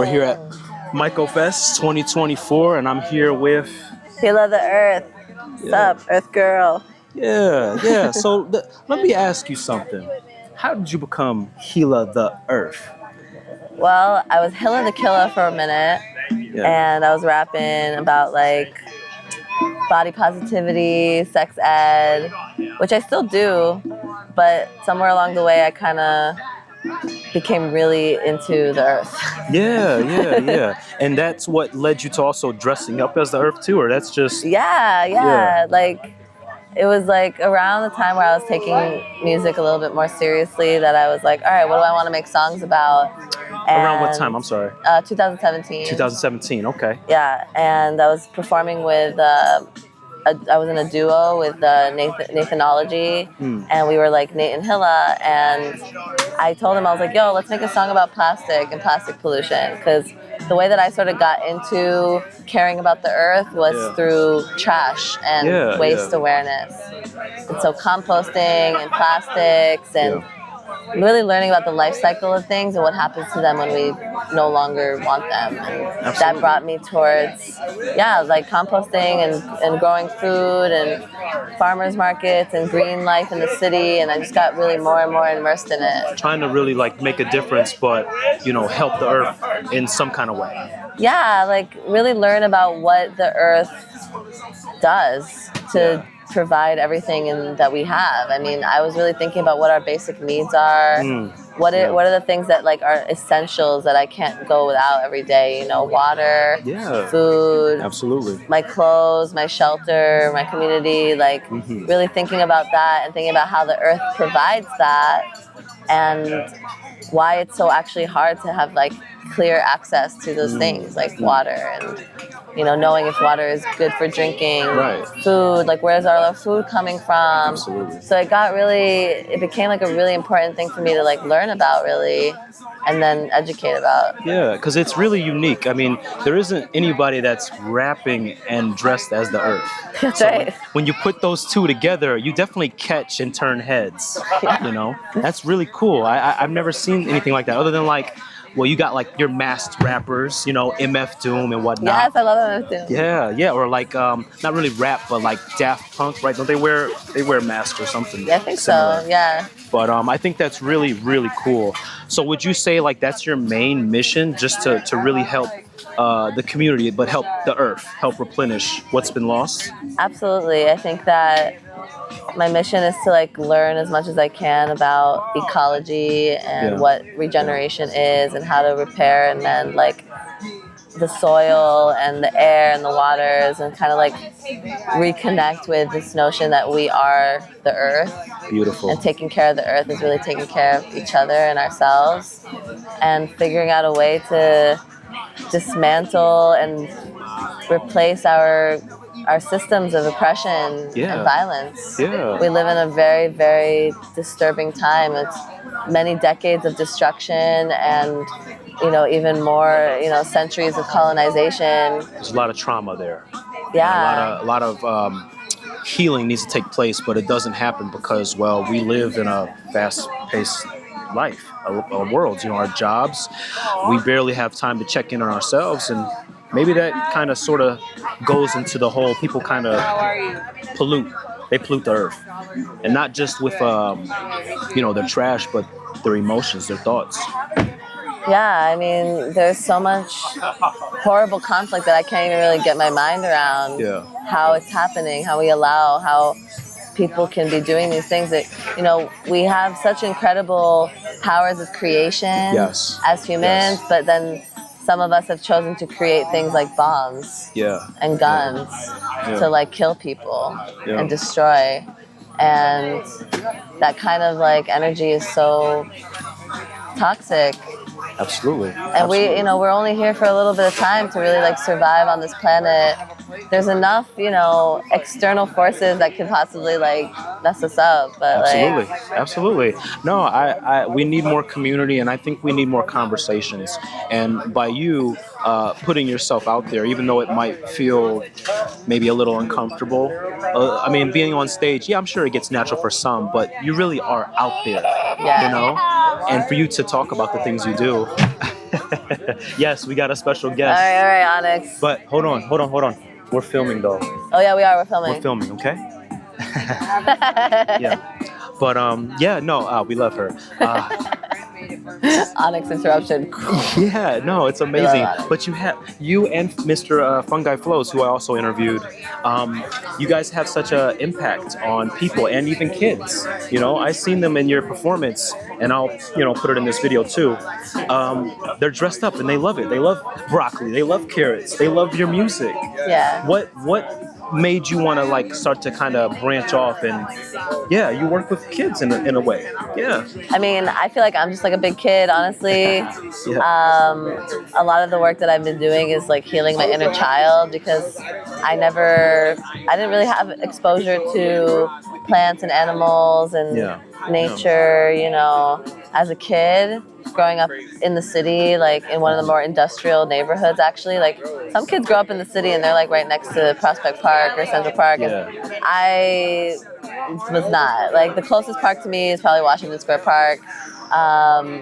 here at Myco Fest 2024, and I'm here with Hila the Earth. What's up, Earth Girl? yeah. So let me ask you something. How did you become Hila the Earth? Well, I was Hila the Killer for a minute, and I was rapping about like body positivity, sex ed, which I still do, but somewhere along the way I kind of became really into the Earth. Yeah. And that's what led you to also dressing up as the Earth too, or that's just Yeah. Like it was like around the time where I was taking music a little bit more seriously that I was like, all right, what do I want to make songs about? And, around what time? I'm sorry. 2017. 2017. Okay. Yeah, and I was performing with. I was in a duo with Nathanology, and we were like Nate and Hila, and I told him, I was like, yo, let's make a song about plastic and plastic pollution, because the way that I sort of got into caring about the earth was through trash and waste awareness. And so composting and plastics and really learning about the life cycle of things and what happens to them when we no longer want them. And that brought me towards, like composting and growing food and farmers markets and green life in the city. And I just got really more and more immersed in it. Trying to really like make a difference, but, help the earth in some kind of way. Yeah, like really learn about what the earth does to provide everything that we have. I mean, I was really thinking about what our basic needs are. What are the things that like are essentials that I can't go without every day? Water, food, absolutely, my clothes, my shelter, my community. Like really thinking about that and thinking about how the earth provides that and why it's so actually hard to have like clear access to those things like water and knowing if water is good for drinking, food, like where's all our food coming from. Absolutely. So it became like a really important thing for me to like learn about really and then educate about. Yeah, because it's really unique. I mean, there isn't anybody that's rapping and dressed as the earth. That's right. When you put those two together, you definitely catch and turn heads. That's really cool. I've never seen anything like that other than like, well, you got like your masked rappers, MF Doom and whatnot. Yes, I love MF Doom. Yeah, or like not really rap, but like Daft Punk, right? Don't they wear masks or something? Yeah, I think similar? So. Yeah. But I think that's really, really cool. So would you say like that's your main mission, just to really help the community, but help the earth, help replenish what's been lost? Absolutely. I think that my mission is to like learn as much as I can about ecology and what regeneration is and how to repair and then like the soil and the air and the waters and kind of like reconnect with this notion that we are the earth. Beautiful. And taking care of the earth is really taking care of each other and ourselves and figuring out a way to dismantle and replace our systems of oppression and violence. Yeah. We live in a very, very disturbing time. It's many decades of destruction and, even more, centuries of colonization. There's a lot of trauma there. Yeah. A lot of healing needs to take place, but it doesn't happen because, well, we live in a fast-paced life, a world, our jobs. We barely have time to check in on ourselves, and maybe that kind of sort of goes into the whole people kind of pollute. They pollute the earth. And not just with, their trash, but their emotions, their thoughts. Yeah, I mean, there's so much horrible conflict that I can't even really get my mind around how it's happening, how we allow, how people can be doing these things that, we have such incredible powers of creation as humans, but then some of us have chosen to create things like bombs and guns to like kill people and destroy. And that kind of like energy is so toxic. Absolutely. And we're only here for a little bit of time to really like survive on this planet. There's enough, external forces that could possibly like mess us up. But Absolutely. No, we need more community, and I think we need more conversations. And by you putting yourself out there, even though it might feel maybe a little uncomfortable, being on stage, I'm sure it gets natural for some, but you really are out there, And for you to talk about the things you do, Yes, we got a special All guest. right, Onyx. But hold on. We're filming though. Oh yeah, we are. We're filming. We're filming, okay? Yeah. But no, we love her. Onyx interruption. Yeah, no, it's amazing. Onyx. But you and Mr. Fungi Flows, who I also interviewed, you guys have such an impact on people and even kids. You know, I've seen them in your performance, and I'll put it in this video too. They're dressed up and they love it. They love broccoli. They love carrots. They love your music. Yeah. What made you want to like start to kind of branch off and you work with kids in a way? Yeah. I mean, I feel like I'm just like a big kid, honestly. Yeah. A lot of the work that I've been doing is like healing my inner child because I didn't really have exposure to plants and animals and nature, you know, as a kid. Growing up in the city, like in one of the more industrial neighborhoods, actually, like some kids grow up in the city and they're like right next to Prospect Park or Central Park, and I was not. Like the closest park to me is probably Washington Square Park.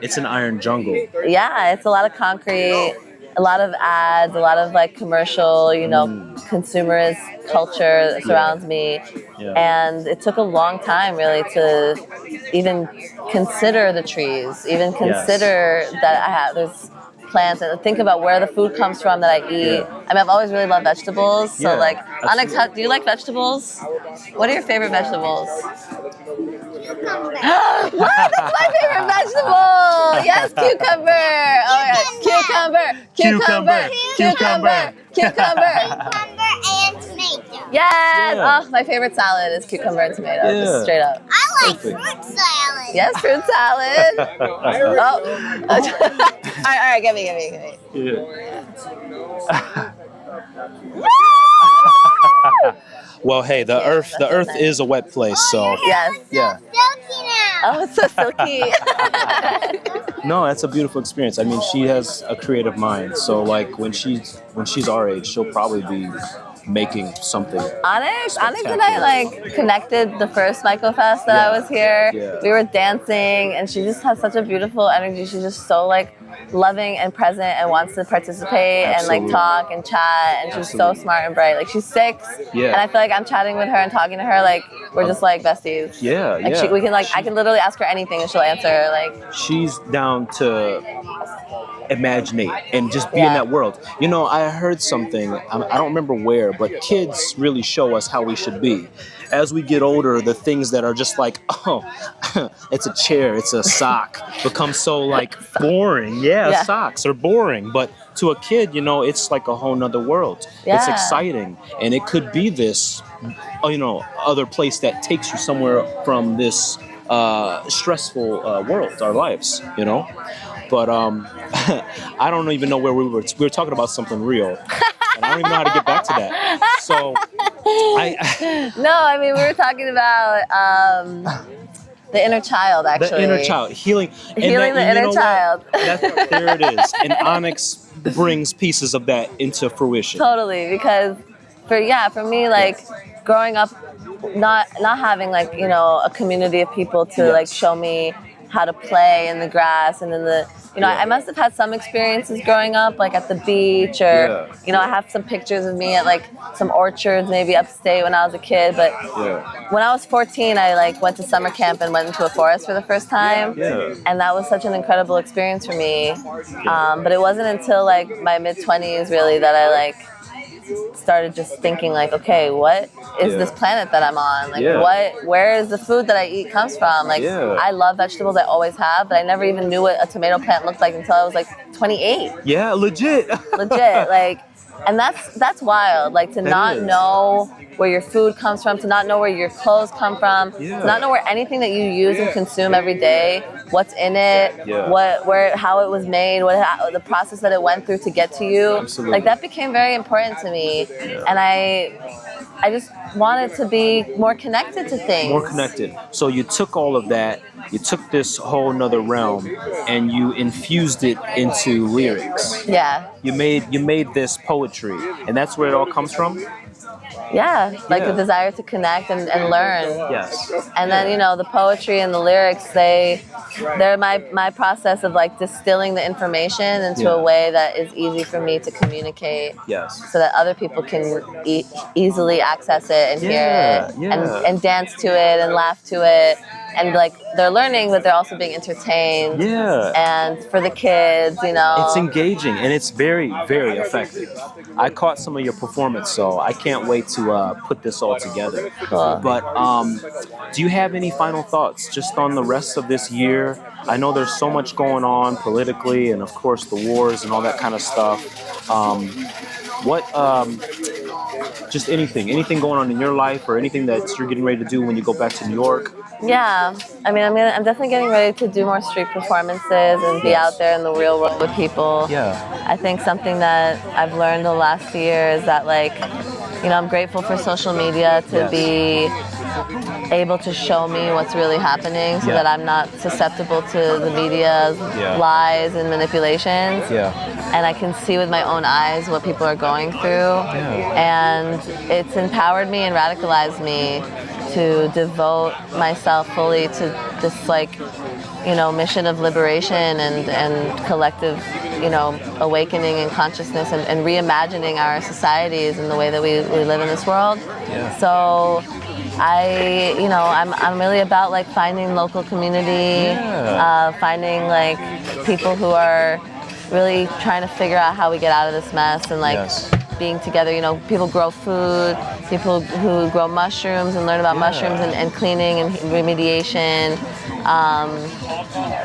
It's an iron jungle. Yeah, it's a lot of concrete, a lot of ads, a lot of like commercial, you know, consumerist culture that surrounds me. Yeah. And it took a long time really to even consider the trees, even consider that there's plants and think about where the food comes from that I eat. I mean, I've always really loved vegetables. So like, Onyx, do you like vegetables? What are your favorite vegetables? Cucumber. What? That's my favorite vegetable. Yes, cucumber. Oh my God. Cucumber. Cucumber and tomato. Yes. Yeah. Oh, my favorite salad is cucumber and tomato. Yeah. Just straight up. I like fruit salad. Yes, fruit salad. Oh. all right, give me. Yeah. Well, hey, the earth is a wet place, so Yes. yeah. Silky now. Oh, it's so silky. No, that's a beautiful experience. I mean, she has a creative mind, so like when she's our age, she'll probably be making something. Onyx and I like connected the first Myco Fest that I was here. Yeah. We were dancing, and she just has such a beautiful energy. She's just so like loving and present and wants to participate and like talk and chat. And she's so smart and bright. Like she's 6, and I feel like I'm chatting with her and talking to her like we're just like besties. Yeah, like we can like I can literally ask her anything and she'll answer. Like she's down to imaginate and just be in that world. You know, I heard something, I don't remember where, but kids really show us how we should be. As we get older, the things that are just like, oh, it's a chair, it's a sock, become so like boring. Socks are boring. But to a kid, you know, it's like a whole nother world. It's exciting. And it could be this, you know, other place that takes you somewhere from this stressful world, our lives, you know? But I don't even know where we were. We were talking about something real. And I don't even know how to get back to that. So I mean, we were talking about the inner child, actually. The inner child. Healing the inner child. There it is. And Onyx brings pieces of that into fruition. Totally, because for me, like growing up, not having like, you know, a community of people to like show me how to play in the grass and in the, you know, I must have had some experiences growing up, like at the beach or, you know, I have some pictures of me at like some orchards, maybe upstate when I was a kid. But when I was 14, I like went to summer camp and went into a forest for the first time. And that was such an incredible experience for me. But it wasn't until like my mid-20s really that I like started just thinking like, okay, what is this planet that I'm on? Like where is the food that I eat comes from? Like I love vegetables, I always have, but I never even knew what a tomato plant looked like until I was like 28. Yeah, legit. Like, and that's wild. Like to not know where your food comes from, to not know where your clothes come from, to not know where anything that you use and consume every day, what's in it, how it was made, the process that it went through to get to you. Absolutely. Like that became very important to me, and I just wanted to be more connected to things. More connected. So you took all of that, you took this whole nother realm, and you infused it into lyrics. Yeah. You made this poetry, and that's where it all comes from? Yeah, like Yeah. the desire to connect and learn. Yes. And then, you know, the poetry and the lyrics, they're my process of like distilling the information into Yeah. a way that is easy for me to communicate Yes. so that other people can easily access it and hear it Yeah. and dance to it and laugh to it. And like they're learning, but they're also being entertained. Yeah. And for the kids, you know. It's engaging and it's very, very effective. I caught some of your performance, so I can't wait to put this all together. Cool. But do you have any final thoughts just on the rest of this year? I know there's so much going on politically and, of course, the wars and all that kind of stuff. Just anything going on in your life or anything that you're getting ready to do when you go back to New York? Yeah, I mean, I'm definitely getting ready to do more street performances and be out there in the real world with people. Yeah. I think something that I've learned the last year is that, like, you know, I'm grateful for social media to be able to show me what's really happening so that I'm not susceptible to the media's lies and manipulations. Yeah. And I can see with my own eyes what people are going through. And it's empowered me and radicalized me to devote myself fully to this, like, you know, mission of liberation and collective, you know, awakening and consciousness and reimagining our societies and the way that we live in this world. So I'm really about like finding local community, finding like people who are really trying to figure out how we get out of this mess and like being together. You know, people grow food, people who grow mushrooms and learn about mushrooms and cleaning and remediation.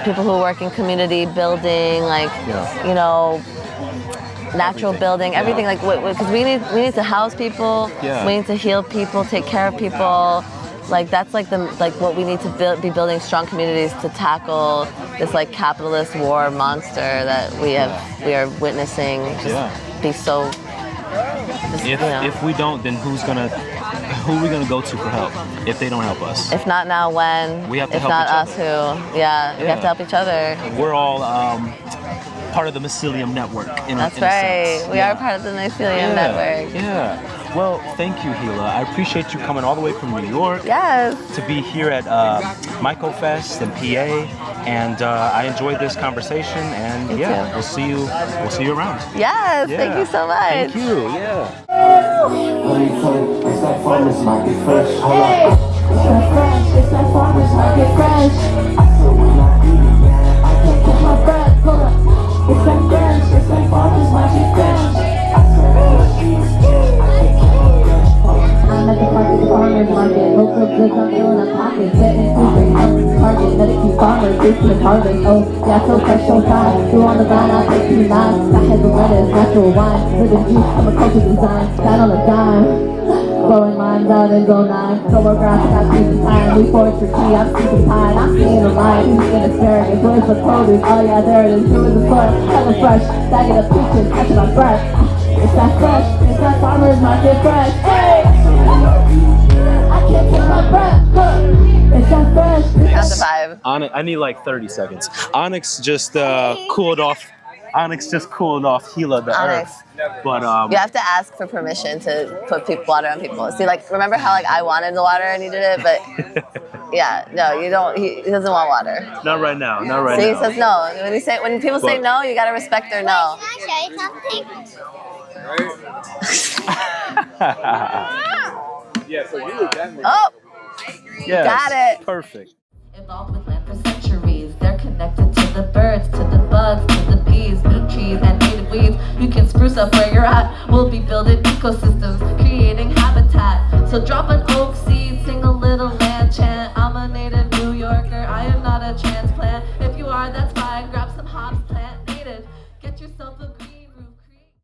People who work in community building, like, you know, natural building, everything, like, because we need to house people, we need to heal people, take care of people. Like that's like what we need to be building strong communities to tackle this like capitalist war monster that we are witnessing. Just be so. If we don't, then who are we gonna go to for help if they don't help us? If not now, when? We have to if help not each us, other. who? Yeah, we have to help each other. We're all part of the mycelium network. That's right. We are part of the mycelium network. Yeah. Well, thank you, Hila. I appreciate you coming all the way from New York. Yes. To be here at Myco Fest in PA, and I enjoyed this conversation. And we'll see you around. Yes. Thank you so much. Thank you. Yeah. It's that farmer's market fresh. It's that fresh. It's that farmer's market fresh. I said when I eat it, yeah, I can't catch my breath. Hold up. It's that fresh. It's that farmer's market fresh. I said when I eat it, yeah, I can't catch my breath. I'm at the market, farmer's market. Local goods, I'm filling up pockets. Getting food, bring up target. Let it keep farmers, this is harvest. Oh, yeah, so fresh, so fine. Through on the vine, I'll take 2 knives. Got heads of lettuce, natural wine. Living juice, I'm a culture design. Got on a dime. Blowing lines out in zone 9. No more grass, got trees in time. We forage for tea, I'm seeking pine. I'm seeing a line, eating asparagus. Where's the produce? Oh yeah, there it is. Here is the soil, hella fresh. Bagging up peaches, catching my breath. It's that fresh, it's that farmer's market fresh. Hey! I can't catch my breath. It's that fresh. Count to 5. I need like 30 seconds. Onyx just cooled off. Onyx just cooled off Hila the Onyx. earth. But You have to ask for permission to put water on people. See, like, remember how like I wanted the water and he did it, but yeah, no, you don't. He doesn't want water. Not right now. Not right So now. he says no. When people say no, you gotta respect their no. Can I show you something? Oh, Yes, got it. Perfect. Evolved with land for centuries. They're connected to the birds, to the bugs, to the bees, meat trees, and native weeds. You can spruce up where you're at. We'll be building ecosystems, creating habitat. So drop an oak seed, sing a little land chant. I'm a native New Yorker, I am not a transplant. If you are, that's fine. Grab some hops, plant native. Get yourself a green.